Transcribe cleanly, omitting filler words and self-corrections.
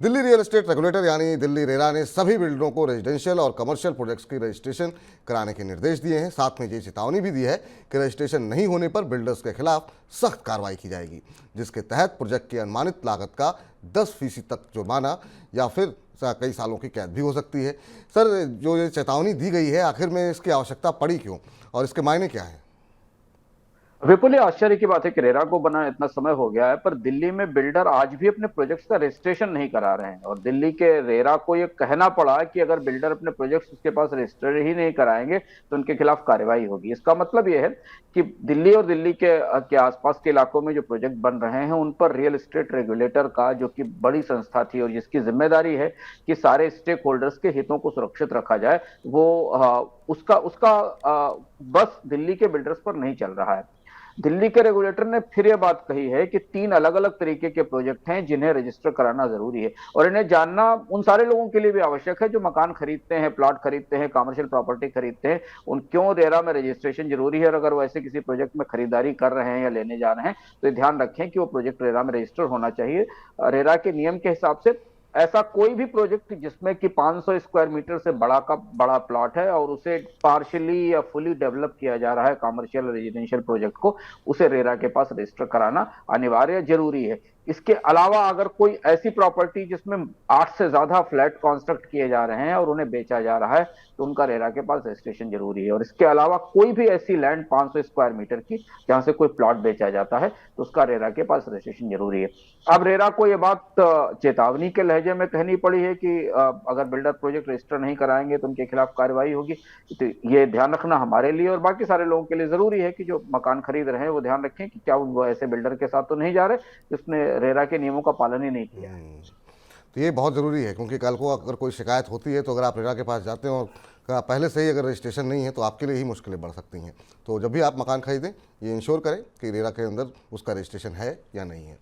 Delhi real estate regulator यानी Delhi RERA ने सभी बिल्डरों को रेजिडेंशियल और कमर्शियल प्रोजेक्ट्स की रजिस्ट्रेशन कराने के निर्देश दिए हैं। साथ में ये चेतावनी भी दी है कि रजिस्ट्रेशन नहीं होने पर बिल्डर्स के खिलाफ सख्त कार्रवाई की जाएगी, जिसके तहत प्रोजेक्ट की अनुमानित लागत का 10% तक जुर्माना या फिर कई सालों की कैद भी हो सकती है। सर, जो ये चेतावनी दी गई है, आखिर में इसकी आवश्यकता पड़ी क्यों और इसके मायने क्या है? विपुल, ये आश्चर्य की बात है कि रेरा को बना इतना समय हो गया है, पर दिल्ली में बिल्डर आज भी अपने प्रोजेक्ट्स का रजिस्ट्रेशन नहीं करा रहे हैं। और दिल्ली के रेरा को ये कहना पड़ा कि अगर बिल्डर अपने प्रोजेक्ट्स उसके पास रजिस्टर ही नहीं कराएंगे तो उनके खिलाफ कार्रवाई होगी। इसका मतलब ये है कि दिल्ली और दिल्ली के आसपास के इलाकों में जो प्रोजेक्ट बन रहे हैं उन पर रियल एस्टेट रेगुलेटर का, जो कि बड़ी संस्था थी और जिसकी जिम्मेदारी है कि सारे स्टेक होल्डर्स के हितों को सुरक्षित रखा जाए, वो उसका उसका बस दिल्ली के बिल्डर्स पर नहीं चल रहा है। दिल्ली के रेगुलेटर ने फिर यह बात कही है कि 3 अलग अलग तरीके के प्रोजेक्ट हैं जिन्हें रजिस्टर कराना जरूरी है, और इन्हें जानना उन सारे लोगों के लिए भी आवश्यक है जो मकान खरीदते हैं, प्लॉट खरीदते हैं, कमर्शियल प्रॉपर्टी खरीदते हैं। उन क्यों रेरा में रजिस्ट्रेशन जरूरी है, और अगर वो ऐसे किसी प्रोजेक्ट में खरीदारी कर रहे हैं या लेने जा रहे हैं तो ये ध्यान रखें कि वो प्रोजेक्ट रेरा में रजिस्टर होना चाहिए। रेरा के नियम के हिसाब से ऐसा कोई भी प्रोजेक्ट जिसमें कि 500 स्क्वायर मीटर से बड़ा का बड़ा प्लॉट है और उसे पार्शियली या फुली डेवलप किया जा रहा है कमर्शियल रेजिडेंशियल प्रोजेक्ट को, उसे रेरा के पास रजिस्टर कराना अनिवार्य जरूरी है। इसके अलावा अगर कोई ऐसी प्रॉपर्टी जिसमें 8 से ज्यादा फ्लैट कंस्ट्रक्ट किए जा रहे हैं और उन्हें बेचा जा रहा है तो उनका रेरा के पास रजिस्ट्रेशन जरूरी है। और इसके अलावा कोई भी ऐसी लैंड 500 स्क्वायर मीटर की जहां से कोई प्लॉट बेचा जाता है तो उसका रेरा के पास रजिस्ट्रेशन जरूरी है। अब रेरा को यह बात चेतावनी के लहजे में कहनी पड़ी है कि अगर बिल्डर प्रोजेक्ट रजिस्टर नहीं कराएंगे तो उनके खिलाफ कार्रवाई होगी। तो ये ध्यान रखना हमारे लिए और बाकी सारे लोगों के लिए जरूरी है कि जो मकान खरीद रहे हैं वो ध्यान रखें कि क्या वो ऐसे बिल्डर के साथ तो नहीं जा रहे जिसने रेरा के नियमों का पालन ही नहीं किया है। तो ये बहुत ज़रूरी है, क्योंकि कल को अगर कोई शिकायत होती है तो अगर आप रेरा के पास जाते हैं और पहले से ही अगर रजिस्ट्रेशन नहीं है तो आपके लिए ही मुश्किलें बढ़ सकती हैं। तो जब भी आप मकान खरीदें, ये इंश्योर करें कि रेरा के अंदर उसका रजिस्ट्रेशन है या नहीं है।